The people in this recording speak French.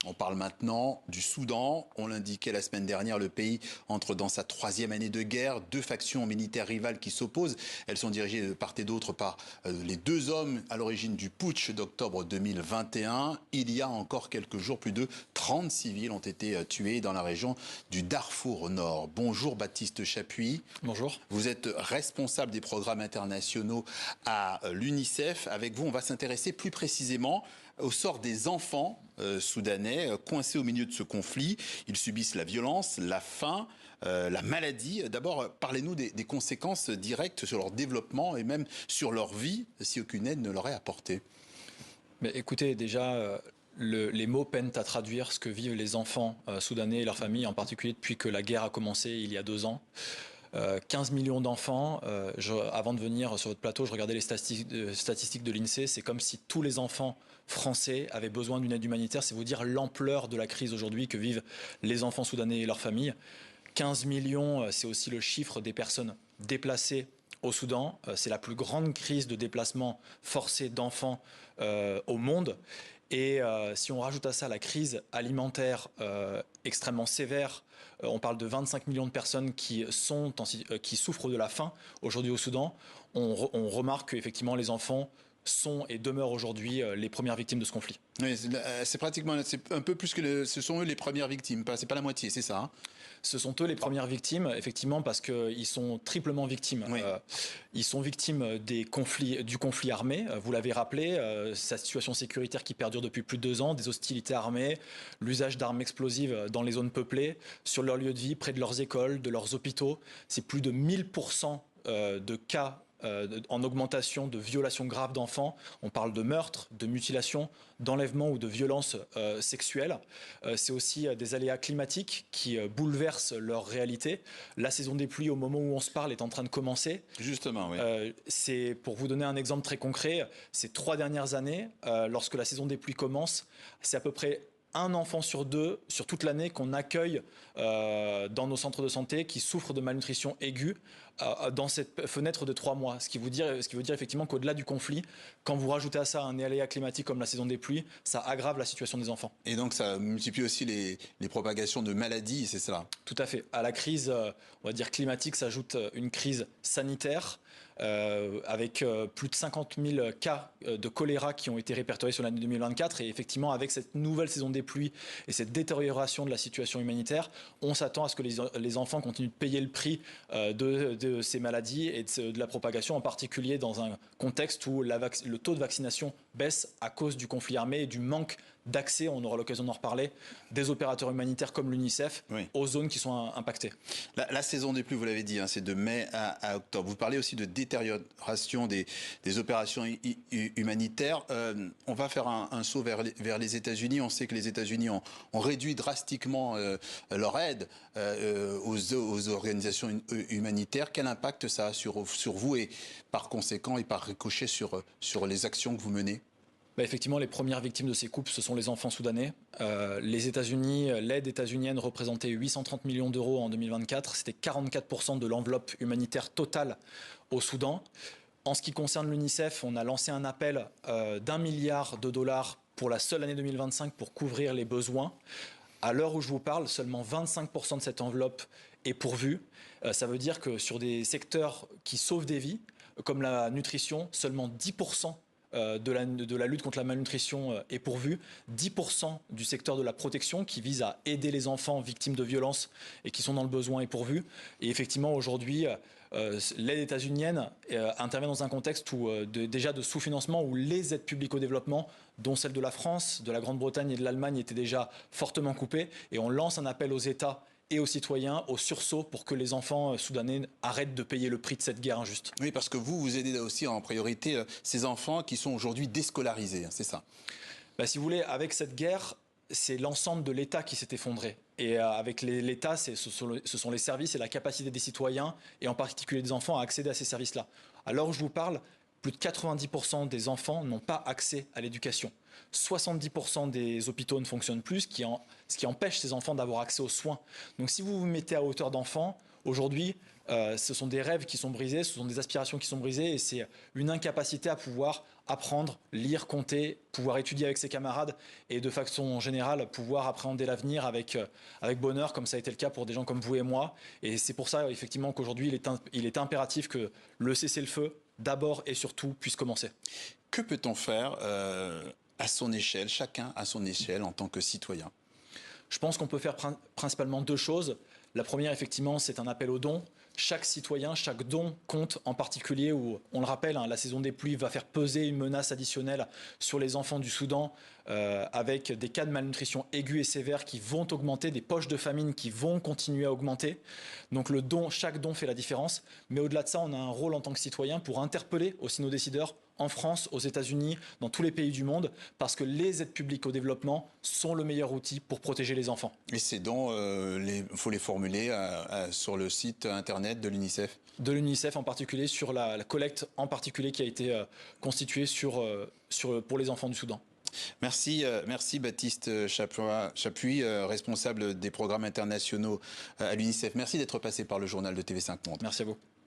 On parle maintenant du Soudan. On l'indiquait la semaine dernière, le pays entre dans sa 3e année de guerre. 2 factions militaires rivales qui s'opposent. Elles sont dirigées de part et d'autre par les 2 hommes à l'origine du putsch d'octobre 2021. Il y a encore quelques jours, plus de 30 civils ont été tués dans la région du Darfour Nord. Bonjour Baptiste Chapuis. Bonjour. Vous êtes responsable des programmes internationaux à l'UNICEF. Avec vous, on va s'intéresser plus précisément au sort des enfants soudanais coincés au milieu de ce conflit. Ils subissent la violence, la faim, la maladie. D'abord, parlez-nous des conséquences directes sur leur développement et même sur leur vie si aucune aide ne leur est apportée. Mais écoutez, déjà, les mots peinent à traduire ce que vivent les enfants soudanais et leurs familles, en particulier depuis que la guerre a commencé il y a 2 ans. 15 millions d'enfants. Avant de venir sur votre plateau, je regardais les statistiques de l'INSEE. C'est comme si tous les enfants français avaient besoin d'une aide humanitaire. C'est vous dire l'ampleur de la crise aujourd'hui que vivent les enfants soudanais et leurs familles. 15 millions, c'est aussi le chiffre des personnes déplacées au Soudan. C'est la plus grande crise de déplacement forcé d'enfants au monde. Et si on rajoute à ça la crise alimentaire extrêmement sévère, on parle de 25 millions de personnes qui souffrent de la faim aujourd'hui au Soudan, on remarque qu'effectivement les enfants sont et demeurent aujourd'hui les premières victimes de ce conflit. Oui, c'est un peu plus que ce sont eux les premières victimes, c'est pas la moitié, c'est ça, hein? Ce sont eux les premières victimes, effectivement, parce qu'ils sont triplement victimes. Oui. Ils sont victimes du conflit armé, vous l'avez rappelé, sa situation sécuritaire qui perdure depuis plus de 2 ans, des hostilités armées, l'usage d'armes explosives dans les zones peuplées, sur leur lieu de vie, près de leurs écoles, de leurs hôpitaux. C'est plus de 1000% de cas en augmentation de violations graves d'enfants. On parle de meurtres, de mutilations, d'enlèvements ou de violences sexuelles. C'est aussi des aléas climatiques qui bouleversent leur réalité. La saison des pluies, au moment où on se parle, est en train de commencer. Justement, oui. C'est, pour vous donner un exemple très concret, ces 3 dernières années, lorsque la saison des pluies commence, c'est à peu près 1 enfant sur 2 sur toute l'année qu'on accueille dans nos centres de santé qui souffrent de malnutrition aiguë dans cette fenêtre de 3 mois. Ce qui veut dire effectivement qu'au-delà du conflit, quand vous rajoutez à ça un aléa climatique comme la saison des pluies, ça aggrave la situation des enfants. Et donc ça multiplie aussi les propagations de maladies, c'est cela? Tout à fait. À la crise, on va dire climatique, s'ajoute une crise sanitaire avec plus de 50 000 cas de choléra qui ont été répertoriés sur l'année 2024. Et effectivement, avec cette nouvelle saison des pluies et cette détérioration de la situation humanitaire, on s'attend à ce que les enfants continuent de payer le prix de ces maladies et de la propagation, en particulier dans un contexte où le taux de vaccination baisse à cause du conflit armé et du manque d'accès, on aura l'occasion d'en reparler, des opérateurs humanitaires comme l'UNICEF, oui, aux zones qui sont impactées. La saison des pluies, vous l'avez dit, hein, c'est de mai à octobre. Vous parlez aussi de détérioration des opérations humanitaires. On va faire un saut vers les États-Unis. On sait que les États-Unis ont réduit drastiquement leur aide aux organisations humanitaires. Quel impact ça a sur vous et par conséquent et par ricochet sur les actions que vous menez? Effectivement, les premières victimes de ces coupes, ce sont les enfants soudanais. Les États-Unis, l'aide états-unienne représentait 830 millions d'euros en 2024. C'était 44% de l'enveloppe humanitaire totale au Soudan. En ce qui concerne l'UNICEF, on a lancé un appel d'1 milliard de dollars pour la seule année 2025 pour couvrir les besoins. À l'heure où je vous parle, seulement 25% de cette enveloppe est pourvue. Ça veut dire que sur des secteurs qui sauvent des vies, comme la nutrition, seulement 10% de la lutte contre la malnutrition est pourvu. 10% du secteur de la protection qui vise à aider les enfants victimes de violences et qui sont dans le besoin est pourvu. Et effectivement, aujourd'hui, l'aide états-unienne intervient dans un contexte déjà de sous-financement où les aides publiques au développement, dont celle de la France, de la Grande-Bretagne et de l'Allemagne, étaient déjà fortement coupées. Et on lance un appel aux États et aux citoyens au sursaut pour que les enfants soudanais arrêtent de payer le prix de cette guerre injuste. Oui, parce que vous aidez aussi en priorité ces enfants qui sont aujourd'hui déscolarisés, c'est ça? Si vous voulez, avec cette guerre, c'est l'ensemble de l'État qui s'est effondré. Et avec l'État, ce sont les services et la capacité des citoyens, et en particulier des enfants, à accéder à ces services-là. À l'heure où je vous parle, plus de 90% des enfants n'ont pas accès à l'éducation. 70% des hôpitaux ne fonctionnent plus, ce qui empêche ces enfants d'avoir accès aux soins. Donc si vous vous mettez à hauteur d'enfants, aujourd'hui, ce sont des rêves qui sont brisés, ce sont des aspirations qui sont brisées et c'est une incapacité à pouvoir apprendre, lire, compter, pouvoir étudier avec ses camarades et de façon générale pouvoir appréhender l'avenir avec bonheur, comme ça a été le cas pour des gens comme vous et moi. Et c'est pour ça effectivement qu'aujourd'hui il est impératif que le cessez-le-feu, d'abord et surtout, puisse commencer. Que peut-on faire à son échelle, chacun à son échelle en tant que citoyen? Je pense qu'on peut faire principalement deux choses. La première, effectivement, c'est un appel aux dons. Chaque citoyen, chaque don compte, en particulier où, on le rappelle, la saison des pluies va faire peser une menace additionnelle sur les enfants du Soudan, avec des cas de malnutrition aiguë et sévère qui vont augmenter, des poches de famine qui vont continuer à augmenter. Donc chaque don fait la différence. Mais au-delà de ça, on a un rôle en tant que citoyen pour interpeller aussi nos décideurs en France, aux États-Unis, dans tous les pays du monde, parce que les aides publiques au développement sont le meilleur outil pour protéger les enfants. Et ces dons, faut les formuler sur le site internet de l'UNICEF? De l'UNICEF en particulier, sur la collecte en particulier qui a été constituée pour les enfants du Soudan. Merci Baptiste Chapuis, responsable des programmes internationaux à l'UNICEF. Merci d'être passé par le journal de TV5 Monde. Merci à vous.